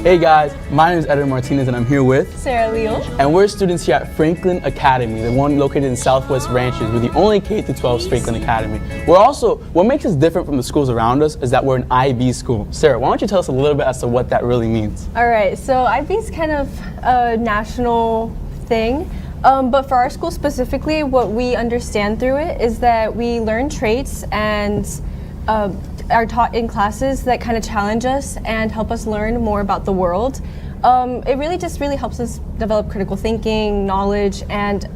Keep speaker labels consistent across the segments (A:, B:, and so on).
A: Hey guys, my name is Edwin Martinez and I'm here with
B: Sarah Leo.
A: And we're students here at Franklin Academy, the one located in Southwest Ranches. We're the only K-12 Franklin Academy. What makes us different from the schools around us is that we're an IB school. Sarah, why don't you tell us a little bit as to what that really means?
B: All right, so IB is kind of a national thing. But for our school specifically, what we understand through it is that we learn traits and are taught in classes that kind of challenge us and help us learn more about the world. It really helps us develop critical thinking, knowledge, and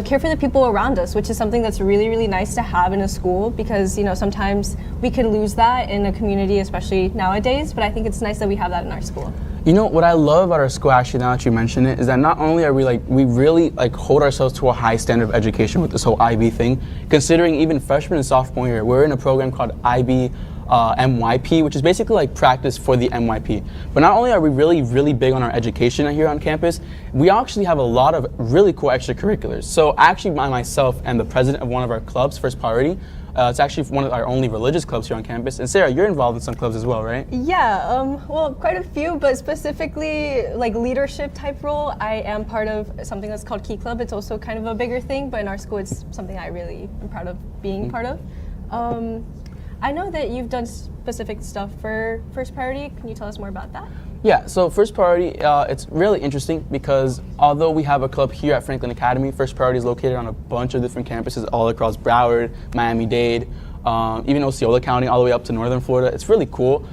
B: care for the people around us, which is something that's really nice to have in a school because, you know, sometimes we can lose that in a community, especially nowadays, but I think it's nice that we have that in our school.
A: You know, what I love about our school, actually, now that you mention it, is that not only are we really hold ourselves to a high standard of education with this whole IB thing, considering even freshman and sophomore year, we're in a program called IB MYP, which is basically like practice for the MYP. But not only are we really big on our education here on campus, we actually have a lot of really cool extracurriculars. So actually, myself and the president of one of our clubs, First Priority, it's actually one of our only religious clubs here on campus. And Sarah, you're involved in some clubs as well, right?
B: Yeah, well, quite a few, but specifically like leadership type role. I am part of something that's called Key Club. It's also kind of a bigger thing, but in our school, it's something I really am proud of being part of. I know that you've done specific stuff for First Priority. Can you tell us more about that?
A: Yeah, so First Priority, it's really interesting because although we have a club here at Franklin Academy, First Priority is located on a bunch of different campuses all across Broward, Miami-Dade, even Osceola County, all the way up to Northern Florida. It's really cool.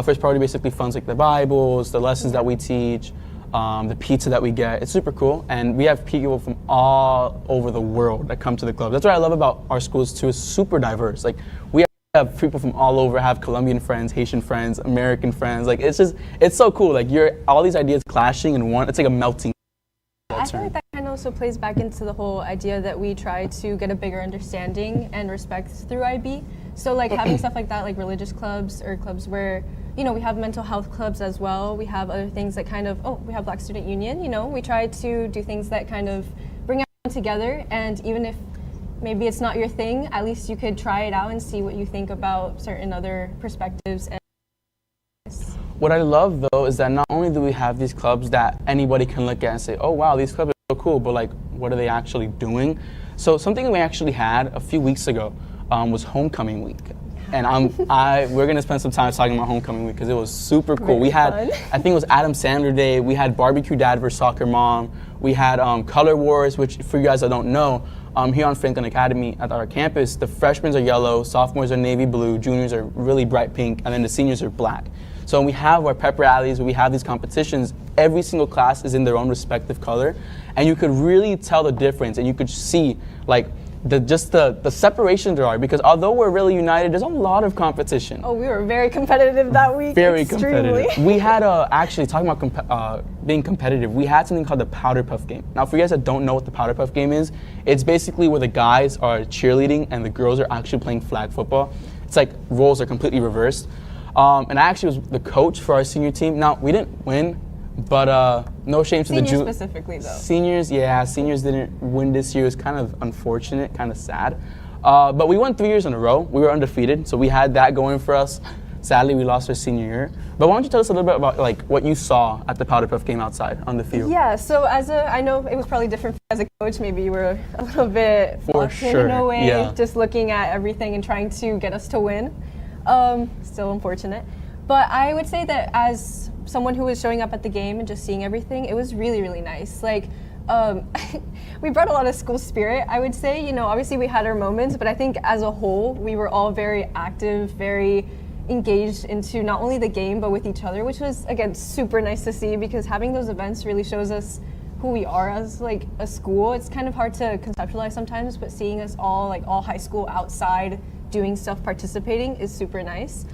A: First Priority basically funds like the Bibles, the lessons that we teach, the pizza that we get. It's super cool, and we have people from all over the world that come to the club. That's what I love about our schools too. It's super diverse. Like we have people from all over, have Colombian friends, Haitian friends, American friends. Like it's so cool. Like all these ideas clashing in one. It's like a melting pot.
B: I feel like that kind of also plays back into the whole idea that we try to get a bigger understanding and respect through IB. So like having stuff like that, like religious clubs or clubs where, you know, we have mental health clubs as well. We have other things that kind of, we have Black Student Union, you know, we try to do things that kind of bring everyone together, and even if maybe it's not your thing, at least you could try it out and see what you think about certain other perspectives.
A: What I love though is that not only do we have these clubs that anybody can look at and say, oh wow, these clubs are so cool, but like, what are they actually doing? So something we actually had a few weeks ago was Homecoming Week. And we're gonna spend some time talking about Homecoming Week because it was super cool. We had, I think it was Adam Sandler Day. We had Barbecue Dad vs. Soccer Mom. We had Color Wars, which for you guys that don't know, here on Franklin Academy at our campus, the freshmen are yellow, sophomores are navy blue, juniors are really bright pink, and then the seniors are black. So when we have our pep rallies, when we have these competitions, every single class is in their own respective color, and you could really tell the difference, and you could see like the separation there are, because although we're really united, there's a lot of competition.
B: Oh, we were very competitive that week.
A: Very competitive. We had actually talking about being competitive. We had something called the Powder Puff Game. Now, for you guys that don't know what the Powder Puff Game is, it's basically where the guys are cheerleading and the girls are actually playing flag football. It's like roles are completely reversed. And I actually was the coach for our senior team. Now, we didn't win, but no shame to the
B: juniors specifically though.
A: Seniors didn't win this year. It was kind of unfortunate, kind of sad. But we won 3 years in a row. We were undefeated, so we had that going for us. Sadly, we lost our senior year. But why don't you tell us a little bit about like what you saw at the Powder Puff Game outside on the field?
B: Yeah, so I know it was probably different as a coach. Maybe you were a little bit in a way, just looking at everything and trying to get us to win. Still unfortunate. But I would say that as someone who was showing up at the game and just seeing everything, it was really nice. Like, we brought a lot of school spirit, I would say. You know, obviously we had our moments, but I think as a whole, we were all very active, very engaged into not only the game, but with each other, which was, again, super nice to see, because having those events really shows us who we are as like a school. It's kind of hard to conceptualize sometimes, but seeing us all, like all high school outside doing stuff, participating is super nice.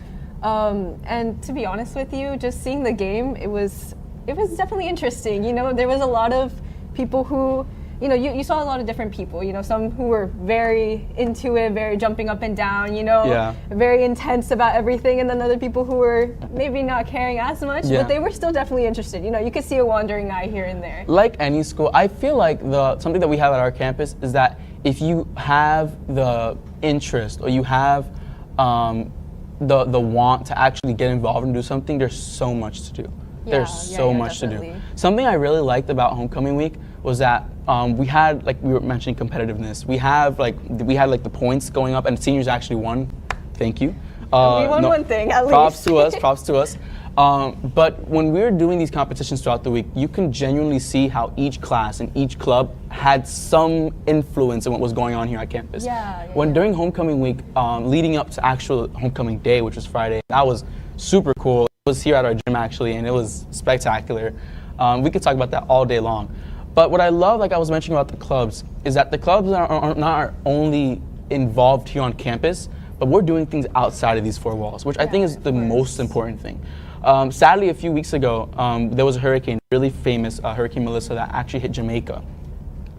B: And to be honest with you, just seeing the game, it was definitely interesting. You know, there was a lot of people who, you know, you saw a lot of different people, you know, some who were very into it, very jumping up and down, you know, very intense about everything, and then other people who were maybe not caring as much, but they were still definitely interested. You know, you could see a wandering eye here and there.
A: Like any school, I feel like something that we have at our campus is that if you have the interest or you have the want to actually get involved and do something, there's so much to do. There's so much
B: definitely.
A: to do. Something I really liked about homecoming week was that we had, like we were mentioning, competitiveness. We had like the points going up, and seniors actually won. Thank you.
B: We won one thing at
A: props
B: least.
A: Props to us. But when we were doing these competitions throughout the week, you can genuinely see how each class and each club had some influence in what was going on here at campus. During homecoming week, leading up to actual homecoming day, which was Friday, that was super cool. It was here at our gym actually, and it was spectacular. We could talk about that all day long. But what I love, like I was mentioning about the clubs, is that the clubs are not only involved here on campus, but we're doing things outside of these four walls, which I think is the most important thing. Sadly, a few weeks ago, there was a hurricane, really famous Hurricane Melissa, that actually hit Jamaica.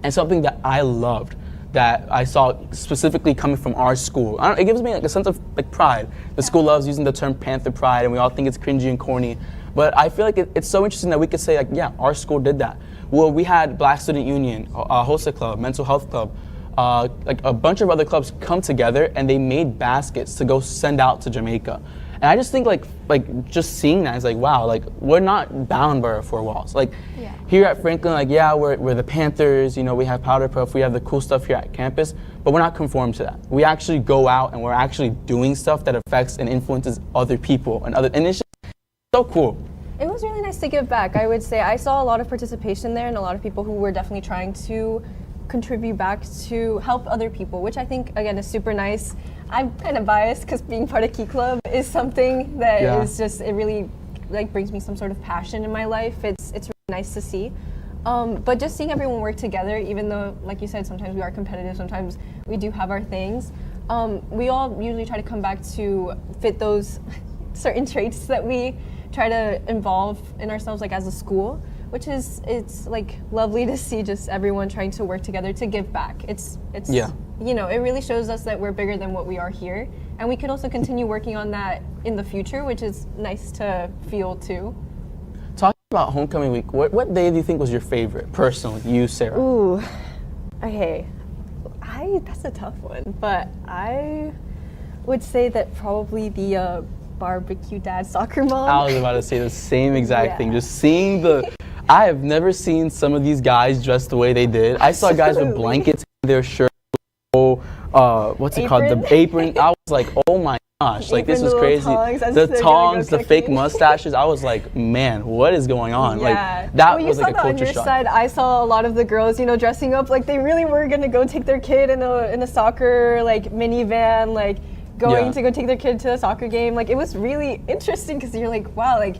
A: And something that I loved, that I saw specifically coming from our school, it gives me like a sense of like pride. The school loves using the term Panther Pride, and we all think it's cringy and corny. But I feel like it's so interesting that we could say, like, yeah, our school did that. Well, we had Black Student Union, HOSA Club, Mental Health Club, like a bunch of other clubs come together, and they made baskets to go send out to Jamaica. And I just think like just seeing that is like, wow, like we're not bound by our four walls. Like here at Franklin, like we're the Panthers, you know, we have Powder Puff, we have the cool stuff here at campus, but we're not conformed to that. We actually go out and we're actually doing stuff that affects and influences other people and it's just so cool.
B: It was really nice to give back. I would say I saw a lot of participation there and a lot of people who were definitely trying to contribute back to help other people, which I think again is super nice. I'm kind of biased because being part of Key Club is something that is just, it really like brings me some sort of passion in my life. It's really nice to see. But just seeing everyone work together, even though, like you said, sometimes we are competitive, sometimes we do have our things, we all usually try to come back to fit those certain traits that we try to involve in ourselves, like as a school, which is, it's like lovely to see just everyone trying to work together to give back. It's you know, it really shows us that we're bigger than what we are here, and we could also continue working on that in the future, which is nice to feel too.
A: Talking about homecoming week, what day do you think was your favorite, personally, you, Sarah?
B: Ooh, okay, that's a tough one, but I would say that probably the barbecue dad soccer mom.
A: I was about to say the same exact thing. Just seeing I have never seen some of these guys dressed the way they did. I saw guys with blankets in their shirt. What's it called? The apron. I was like, oh my gosh, like this was crazy. The tongs, the fake mustaches. I was like, man, what is going on? Like that was like a culture shock.
B: Side, I saw a lot of the girls, you know, dressing up like they really were gonna go take their kid in a soccer like minivan, like going to go take their kid to a soccer game. Like it was really interesting because you're like, wow, like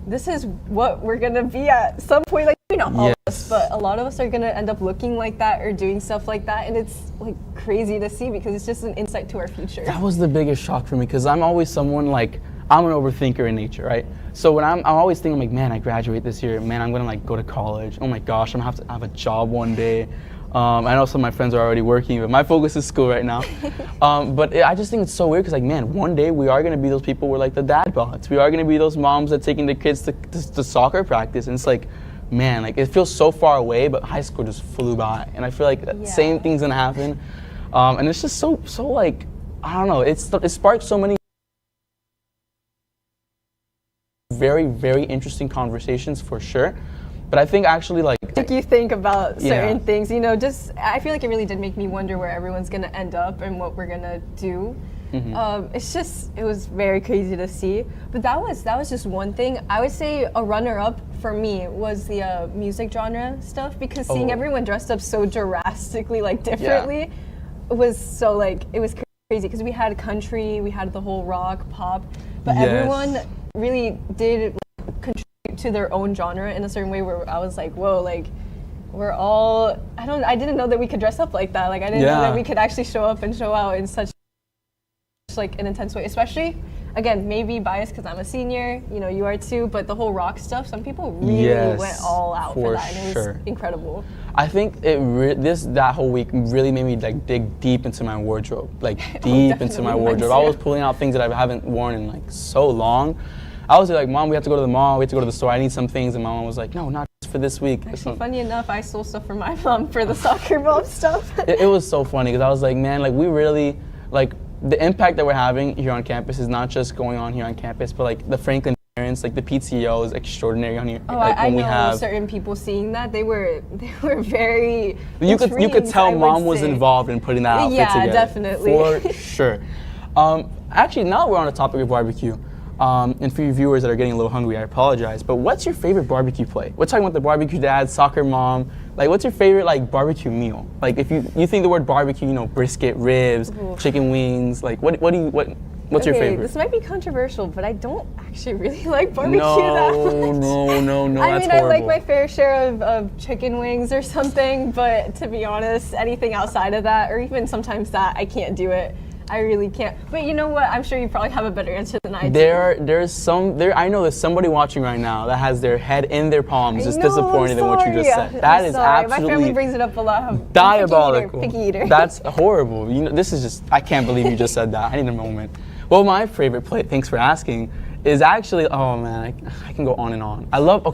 B: this is what we're gonna be at some point. Like maybe not all of us, but a lot of us are gonna end up looking like that or doing stuff like that, and it's like crazy to see because it's just an insight to our future.
A: That was the biggest shock for me because I'm always someone like, I'm an overthinker in nature, right? So when I'm always thinking like, man, I graduate this year, man, I'm gonna like go to college. Oh my gosh, I'm gonna have to have a job one day. I know some of my friends are already working, but my focus is school right now. I just think it's so weird because, like, man, one day we are going to be those people who are like the dad bods. We are going to be those moms that are taking their kids to soccer practice. And it's like, man, like it feels so far away, but high school just flew by. And I feel like that same thing's going to happen. And it's just so like, I don't know, it sparked so many very, very interesting conversations for sure. But I think actually like
B: you think about certain things, you know, just I feel like it really did make me wonder where everyone's gonna end up and what we're gonna do. It was very crazy to see. But that was just one thing. I would say a runner-up for me was the music genre stuff because seeing everyone dressed up so drastically, like differently, was so like it was crazy because we had country, we had the whole rock, pop, but everyone really did contribute to their own genre in a certain way where I was like, whoa, like we're all, I didn't know that we could dress up like that. Like I didn't know that we could actually show up and show out in such like an intense way, especially, again, maybe biased because I'm a senior, you know, you are too, but the whole rock stuff, some people really went all out for that, and it was incredible.
A: I think that whole week really made me like dig deep into my wardrobe, like deep into my wardrobe. I was pulling out things that I haven't worn in like so long. I was like, Mom, we have to go to the mall, we have to go to the store, I need some things, and my mom was like, no, not just for this week.
B: Actually, funny enough, I stole stuff from my mom for the soccer mom stuff.
A: It was so funny, because I was like, man, like we really, like the impact that we're having here on campus is not just going on here on campus, but like the Franklin parents experience like the PTO is extraordinary on here.
B: Oh,
A: like,
B: I
A: when we
B: know
A: have
B: certain people seeing that they were very.
A: You could tell
B: I
A: mom
B: would
A: was
B: say.
A: involved in putting that outfit together.
B: Yeah, definitely.
A: For sure. Actually, now we're on the topic of barbecue. And for you viewers that are getting a little hungry, I apologize. But what's your favorite barbecue play? We're talking about the barbecue dad, soccer mom. Like, what's your favorite like barbecue meal? Like, if you think the word barbecue, you know, brisket, ribs, chicken wings. Like, what's your favorite?
B: This might be controversial, but I don't actually really like barbecue
A: No,
B: that much.
A: no.
B: I
A: That's
B: mean,
A: horrible.
B: I like my fair share of chicken wings or something, but to be honest, anything outside of that, or even sometimes that, I can't do it. I really can't. But you know what? I'm sure you probably have a better answer than I do.
A: I know there's somebody watching right now that has their head in their palms, just disappointed in what you just said. That is absolutely
B: My family brings it up a lot. I'm
A: diabolical.
B: Picky eater.
A: That's horrible. You know, this is just, I can't believe you just said that. I need a moment. Well, my favorite plate, thanks for asking, is actually, oh man, I can go on and on. A lot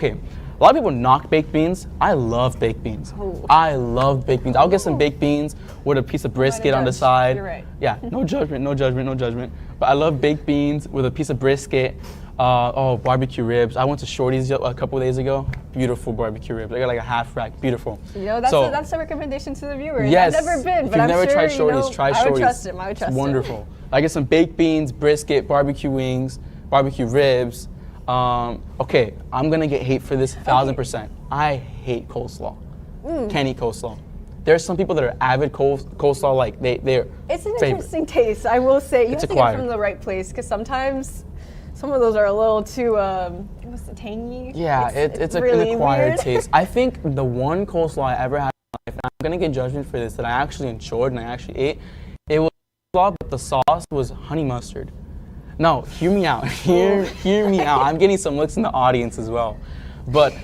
A: of people knock baked beans. I love baked beans.
B: Oh.
A: I love baked beans. I'll get some baked beans with a piece of brisket on the side.
B: You're right.
A: Yeah, no judgment. But I love baked beans with a piece of brisket. Barbecue ribs. I went to Shorty's a couple of days ago. Beautiful barbecue ribs. I got like a half rack. Beautiful.
B: You know, that's a recommendation to the viewers.
A: Yes.
B: I've never been, but
A: if you've never tried Shorty's, try Shorty's.
B: I would trust him.
A: It's wonderful. I get some baked beans, brisket, barbecue wings, barbecue ribs. Okay, I'm gonna get hate for this 1,000%. I hate coleslaw. Can't eat coleslaw. There's some people that are avid coleslaw, like they're
B: It's an
A: favorite.
B: interesting taste, I will say. You
A: It's
B: have to
A: acquired.
B: get it from the right place, because sometimes some of those are a little too, what's it, tangy?
A: Yeah, it's
B: really
A: an acquired
B: weird.
A: taste. I think the one coleslaw I ever had in my life, and I'm gonna get judgment for this, that I actually enjoyed and I actually ate, it was coleslaw, but the sauce was honey mustard. No, hear me out. Hear me out. I'm getting some looks in the audience as well. But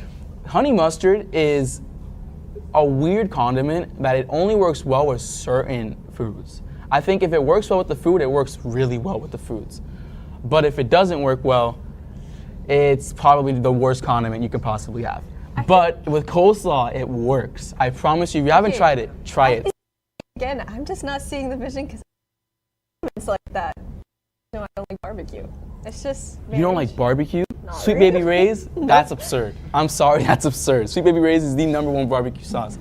A: honey mustard is a weird condiment that it only works well with certain foods. I think if it works well with the food, it works really well with the foods. But if it doesn't work well, it's probably the worst condiment you can possibly have. But with coleslaw, it works. I promise you, if you haven't tried it, try it.
B: Again, I'm just not seeing the vision because it's like that. No, I don't like barbecue. It's just
A: You don't like barbecue?
B: Not
A: Sweet
B: really.
A: Baby Ray's? That's absurd. I'm sorry, that's absurd. Sweet Baby Ray's is the #1 barbecue sauce.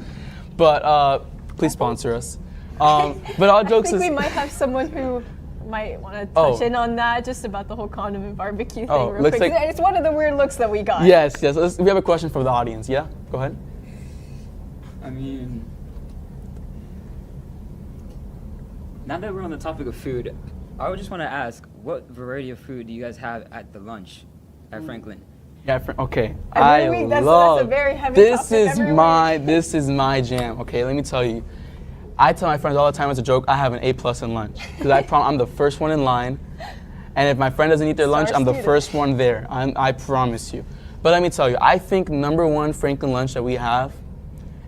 A: But please sponsor us. But all jokes
B: I think
A: aside,
B: we might have someone who might want to touch in on that, just about the whole condiment barbecue thing real
A: looks
B: quick.
A: like-
B: It's one of the weird looks that we got.
A: yes. We have a question from the audience. Yeah, go ahead.
C: I mean, now that we're on the topic of food, I would just want to ask, what variety of food do you guys have at the lunch at Franklin?
A: Yeah, okay.
B: Every week, that's a very heavy
A: this
B: topic
A: is
B: every
A: my this is my jam. Okay, let me tell you. I tell my friends all the time as a joke, I have an A+ in lunch because I'm the first one in line, and if my friend doesn't eat their lunch, I'm the first one there. I promise you. But let me tell you, I think #1 Franklin lunch that we have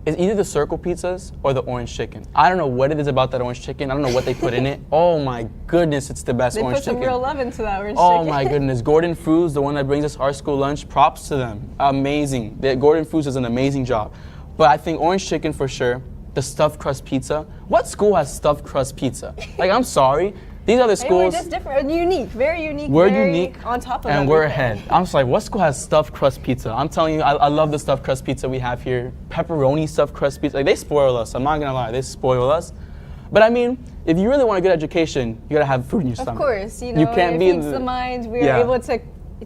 A: is either the circle pizzas or the orange chicken. I don't know what it is about that orange chicken. I don't know what they put in it. Oh my goodness, it's the best
B: They
A: orange
B: put some
A: chicken.
B: real love into that orange
A: Oh
B: chicken.
A: my goodness, Gordon Foods, the one that brings us our school lunch, props to them. Amazing. Gordon Foods does an amazing job. But I think orange chicken for sure. The stuffed crust pizza. What school has stuffed crust pizza? Like, I'm sorry. These other
B: We're
A: schools,
B: just different, unique, very unique.
A: we're
B: very
A: unique,
B: on top of
A: and we're
B: everything.
A: ahead. I'm sorry, what school has stuffed crust pizza? I'm telling you, I love the stuffed crust pizza we have here. Pepperoni stuffed crust pizza. Like, they spoil us. I'm not gonna lie, they spoil us. But I mean, if you really want a good education, you gotta have food in your stomach.
B: Of course, you know,
A: can't
B: it
A: be in
B: feeds the mind. We're
A: yeah.
B: able to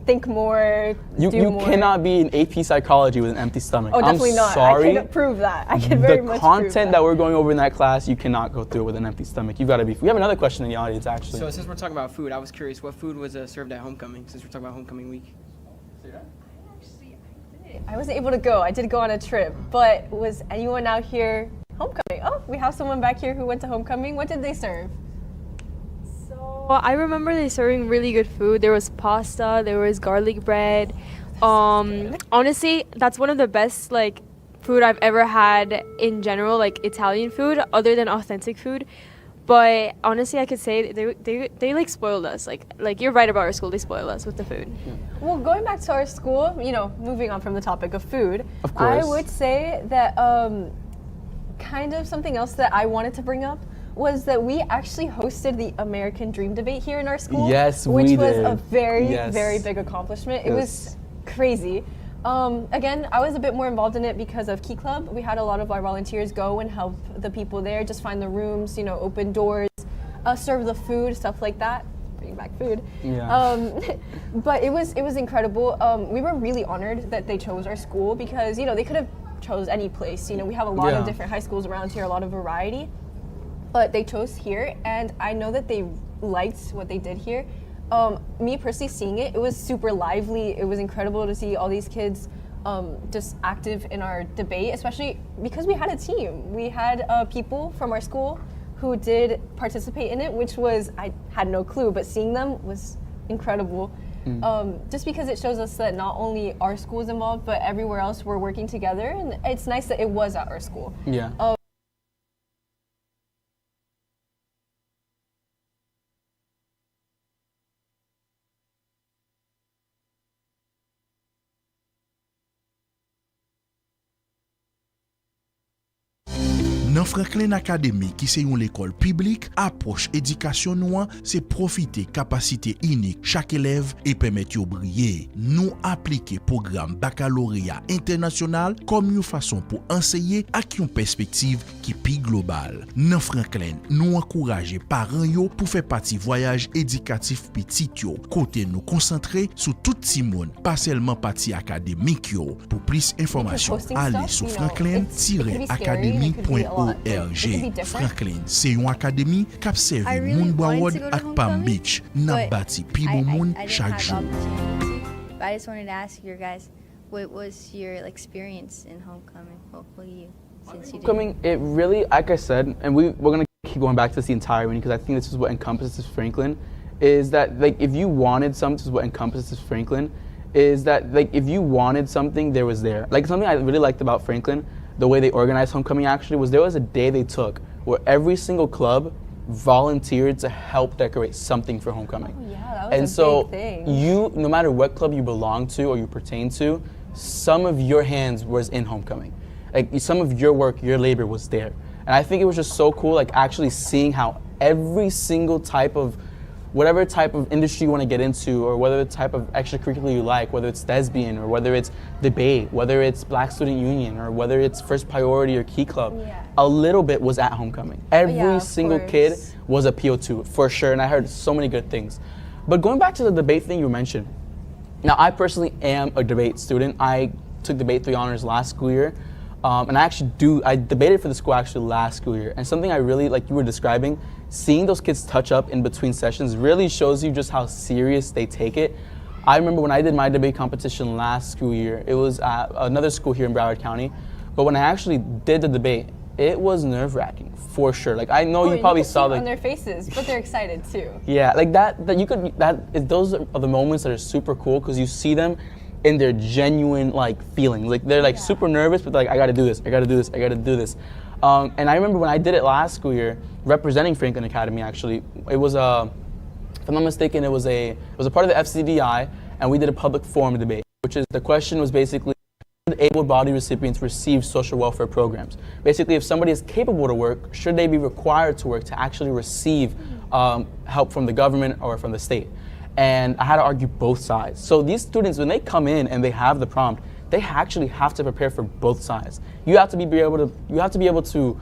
B: think more,
A: You
B: do more.
A: cannot be in AP psychology with an empty stomach.
B: Oh, definitely
A: I'm
B: not.
A: sorry.
B: I can prove that. I can very much
A: The
B: prove
A: content that we're going over in that class, you cannot go through it with an empty stomach. You've got to be. We have another question in the audience, actually.
D: So since we're talking about food, I was curious, what food was served at homecoming, since we're talking about homecoming week?
B: I wasn't able to go. I did go on a trip, but was anyone out here homecoming? Oh, we have someone back here who went to homecoming. What did they serve?
E: Well, I remember they serving really good food. There was pasta, there was garlic bread. Honestly, that's one of the best food I've ever had in general, like Italian food, other than authentic food. But honestly, I could say they spoiled us. Like you're right about our school. They spoil us with the food.
B: Well, going back to our school, moving on from the topic of food,
A: Of course.
B: I would say that kind of something else that I wanted to bring up was that we actually hosted the American Dream Debate here in our school.
A: Yes, we
B: which
A: did.
B: was a very, very big accomplishment. It was crazy. Again, I was a bit more involved in it because of Key Club. We had a lot of our volunteers go and help the people there, just find the rooms, you know, open doors, serve the food, stuff like that. Bring back food.
A: Yeah.
B: But it was incredible. We were really honored that they chose our school because, you know, they could have chose any place. You know, we have a lot of different high schools around here, a lot of variety. But they chose here, and I know that they liked what they did here. Me personally seeing it, it was super lively. It was incredible to see all these kids just active in our debate, especially because we had a team. We had people from our school who did participate in it, which was, I had no clue, but seeing them was incredible. Just because it shows us that not only our school is involved, but everywhere else we're working together, and it's nice that it was at our school.
A: Yeah.
F: Dans Franklin Academy, qui c'est une école publique, approche éducation nous c'est profiter capacité unique chaque élève et permettre de briller. Nous appliquer programme baccalauréat international comme une façon pour enseigner avec une perspective qui plus globale. Dans Franklin, nous encourager parents yo pour faire partie voyage éducatif petit yo. Côté nous concentrer sur tout petit monde, pas seulement partie académique yo. Pour plus d'informations, allez sur franklin-academy.org. Franklin, c'est une académie qui servi moun Boiswood ak Palm Beach, n'a bâti pi bon moun chaque jour.
G: But I just wanted to ask you guys, what was your experience in homecoming? Hopefully, since you did.
A: Homecoming, it really, like I said, and we're gonna keep going back to this the entire week because I think this is what encompasses Franklin, is that like if you wanted something, this is what encompasses Franklin, is that like if you wanted something, there was there. Like something I really liked about Franklin, the way they organized homecoming actually, was there was a day they took where every single club volunteered to help decorate something for homecoming.
B: Oh, yeah, that was a big thing.
A: You, no matter what club you belong to or you pertain to, some of your hands was in homecoming. Like some of your work, your labor was there. And I think it was just so cool, like actually seeing how every single type of, whatever type of industry you want to get into, or whether the type of extracurricular you like, whether it's thespian, or whether it's debate, whether it's Black Student Union, or whether it's First Priority or Key Club, a little bit was at homecoming. Every single kid was appealed to, for sure, and I heard so many good things. But going back to the debate thing you mentioned, now I personally am a debate student. I took debate 3 honors last school year, and I debated for the school actually last school year, and something I really, like you were describing, seeing those kids touch up in between sessions really shows you just how serious they take it. I remember when I did my debate competition last school year, it was at another school here in Broward County, but when I actually did the debate, it was nerve-wracking, for sure. Like I know you probably saw
B: on their faces, but they're excited too.
A: Yeah, like those are the moments that are super cool because you see them in their genuine like feelings. Like they're like super nervous, but like I gotta do this, I gotta do this, I gotta do this. And I remember when I did it last school year, representing Franklin Academy actually, it was if I'm not mistaken, it was a part of the FCDI, and we did a public forum debate, which is the question was basically, should able-bodied recipients receive social welfare programs? Basically, if somebody is capable to work, should they be required to work to actually receive help from the government or from the state? And I had to argue both sides. So these students, when they come in and they have the prompt, they actually have to prepare for both sides. You have to be able to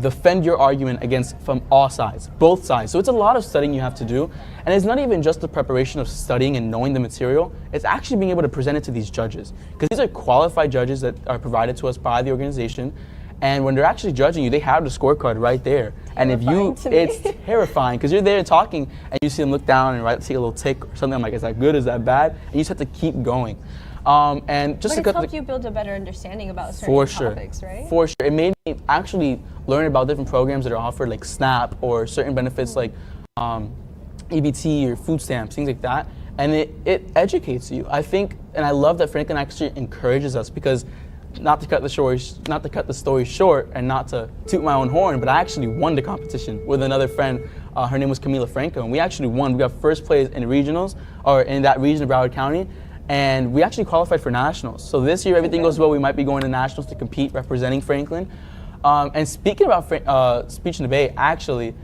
A: defend your argument from all sides, both sides. So it's a lot of studying you have to do. And it's not even just the preparation of studying and knowing the material, it's actually being able to present it to these judges. Because these are qualified judges that are provided to us by the organization. And when they're actually judging you, they have the scorecard right there. And it's terrifying because you're there talking and you see them look down and take a little tick or something. I'm like, is that good? Is that bad? And you just have to keep going. And just
B: but it's helped you build a better understanding about certain topics, right?
A: For sure. It made me actually learn about different programs that are offered like SNAP or certain benefits like EBT or food stamps, things like that. And it educates you. I think, and I love that Franklin actually encourages us because not to cut the story short and not to toot my own horn, but I actually won the competition with another friend. Her name was Camila Franco, and we actually won. We got first place in regionals, or in that region of Broward County, and we actually qualified for nationals. So this year, everything goes well. We might be going to nationals to compete representing Franklin. And speaking about speech and debate, actually,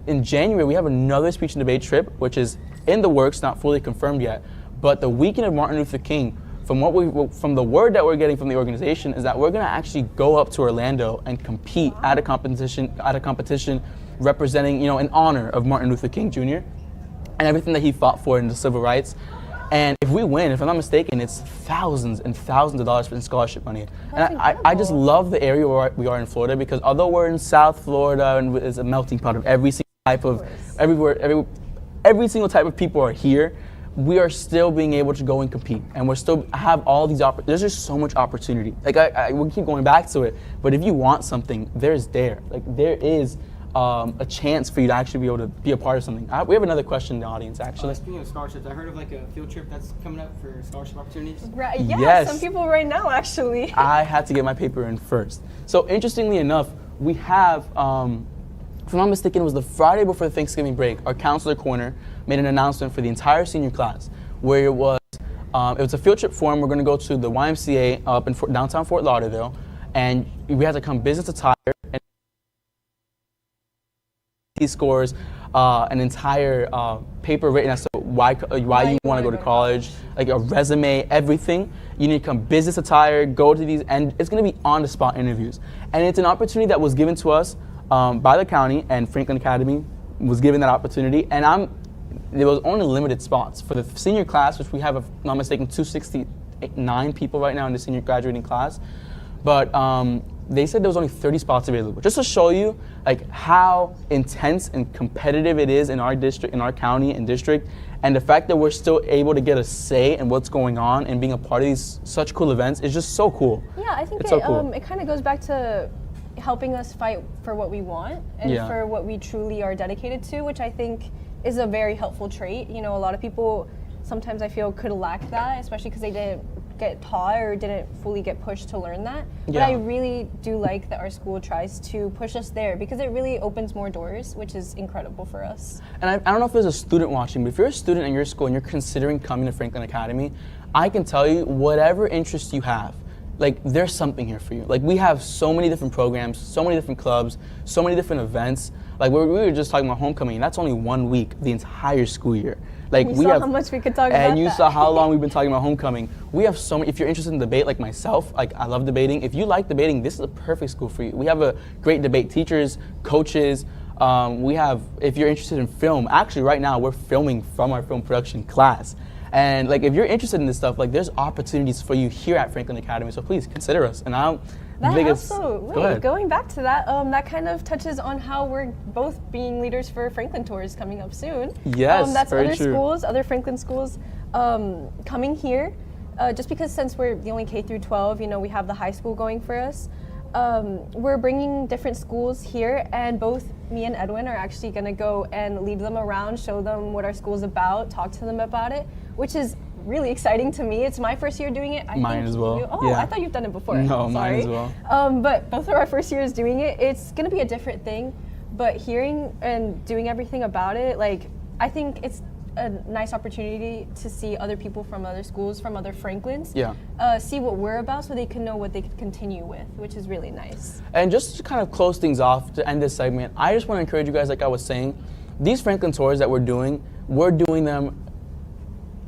A: in January we have another speech and debate trip, which is in the works, not fully confirmed yet. But the weekend of Martin Luther King, from the word that we're getting from the organization, is that we're going to actually go up to Orlando and compete at a competition representing, in honor of Martin Luther King Jr. and everything that he fought for in the civil rights. And if we win, if I'm not mistaken, it's thousands and thousands of dollars in scholarship money. And I just love the area where we are in Florida, because although we're in South Florida and it's a melting pot of every single type of every single type of people are here, we are still being able to go and compete, and we're still have all these there's just so much opportunity. Like we'll keep going back to it, but if you want something, there is a chance for you to actually be able to be a part of something. We have another question in the audience, actually.
D: Speaking of scholarships, I heard of like a field trip that's coming up for scholarship opportunities.
B: Right, yeah,
A: yes.
B: Some people right now, actually.
A: I had to get my paper in first. So interestingly enough, we have, if I'm not mistaken, it was the Friday before the Thanksgiving break, our counselor corner made an announcement for the entire senior class, where it was a field trip for them. We're going to go to the YMCA up in downtown Fort Lauderdale, and we had to come business attire, and he scores an entire paper written as to why you want to go to college, like a resume, everything. You need to come business attire, go to these, and it's going to be on-the-spot interviews. And it's an opportunity that was given to us by the county, and Franklin Academy was given that opportunity. And there was only limited spots for the senior class, which we have, if I'm not mistaken, 269 people right now in the senior graduating class. But they said there was only 30 spots available. Just to show you like how intense and competitive it is in our district, in our county and district, and the fact that we're still able to get a say in what's going on and being a part of these such cool events is just so cool.
B: Yeah, I think
A: it
B: kind of goes back to helping us fight for what we want and for what we truly are dedicated to, which I think is a very helpful trait. A lot of people sometimes I feel could lack that, especially because they didn't get taught or didn't fully get pushed to learn that. But I really do like that our school tries to push us there, because it really opens more doors, which is incredible for us.
A: And I don't know if there's a student watching, but if you're a student in your school and you're considering coming to Franklin Academy, I can tell you whatever interest you have, like there's something here for you. Like we have so many different programs, so many different clubs, so many different events. Like we were just talking about homecoming, and that's only 1 week, the entire school year. Like
B: we saw how much we could talk about.
A: And you saw how long we've been talking about homecoming. We have so many. If you're interested in debate, like myself, like I love debating. If you like debating, this is a perfect school for you. We have a great debate teachers, coaches. We have, if you're interested in film, actually right now we're filming from our film production class. And like if you're interested in this stuff, like there's opportunities for you here at Franklin Academy. So please consider us. And
B: Going back to that, that kind of touches on how we're both being leaders for Franklin Tours coming up soon.
A: Yes,
B: that's
A: very
B: other
A: true.
B: schools, other Franklin schools coming here. Just because since we're the only K through 12, we have the high school going for us. We're bringing different schools here, and both me and Edwin are actually going to go and lead them around, show them what our school's about, talk to them about it, which is really exciting to me. It's my first year doing it.
A: Mine as well.
B: I thought you've done it before.
A: No, mine as well.
B: But both of our first years doing it, it's going to be a different thing. But hearing and doing everything about it, like I think it's a nice opportunity to see other people from other schools, from other Franklins, see what we're about, so they can know what they can continue with, which is really nice.
A: And just to kind of close things off, to end this segment, I just want to encourage you guys, like I was saying, these Franklin tours that we're doing them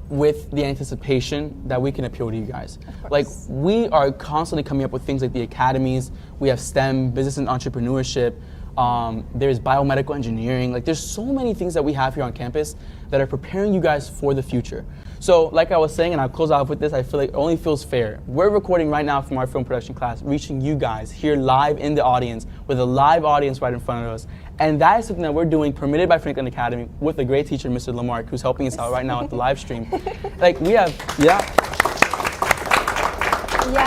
A: with the anticipation that we can appeal to you guys. Like we are constantly coming up with things like the academies, we have STEM, business and entrepreneurship, there's biomedical engineering. Like there's so many things that we have here on campus that are preparing you guys for the future. So like I was saying, and I'll close off with this, I feel like it only feels fair. We're recording right now from our film production class, reaching you guys here live in the audience with a live audience right in front of us. And that is something that we're doing, permitted by Franklin Academy, with a great teacher, Mr. Lamarck, who's helping us out right now at the live stream. Like we have,
B: Yeah,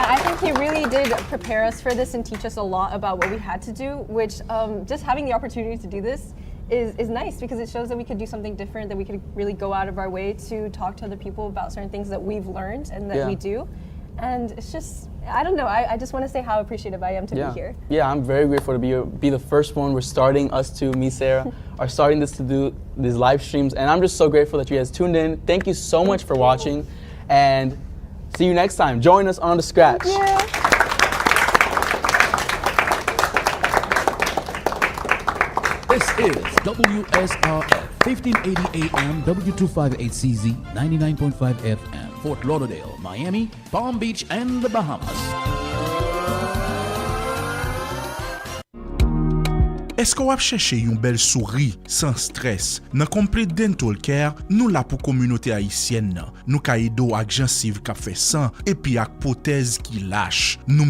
B: I think he really did prepare us for this and teach us a lot about what we had to do, which just having the opportunity to do this is nice, because it shows that we could do something different, that we could really go out of our way to talk to other people about certain things that we've learned and that we do. And it's just, I don't know, I just want to say how appreciative I am to be here.
A: Yeah, I'm very grateful to be the first one. We're starting, us two, me, Sarah, are starting this to do these live streams. And I'm just so grateful that you guys tuned in. Thank you so much for watching. And see you next time. Join us on The Scratch.
B: Thank you.
H: This is WSRF 1580 AM W258CZ 99.5 FM, Fort Lauderdale, Miami, Palm Beach, and the Bahamas.
F: Esko wap chèche yon bel souri, sans stress? Nan Complete Dental Care, nou la pou komunote Haitienne nan. Nou ka edo ak jansiv kap fe san, epi ak potez ki lâche. Nou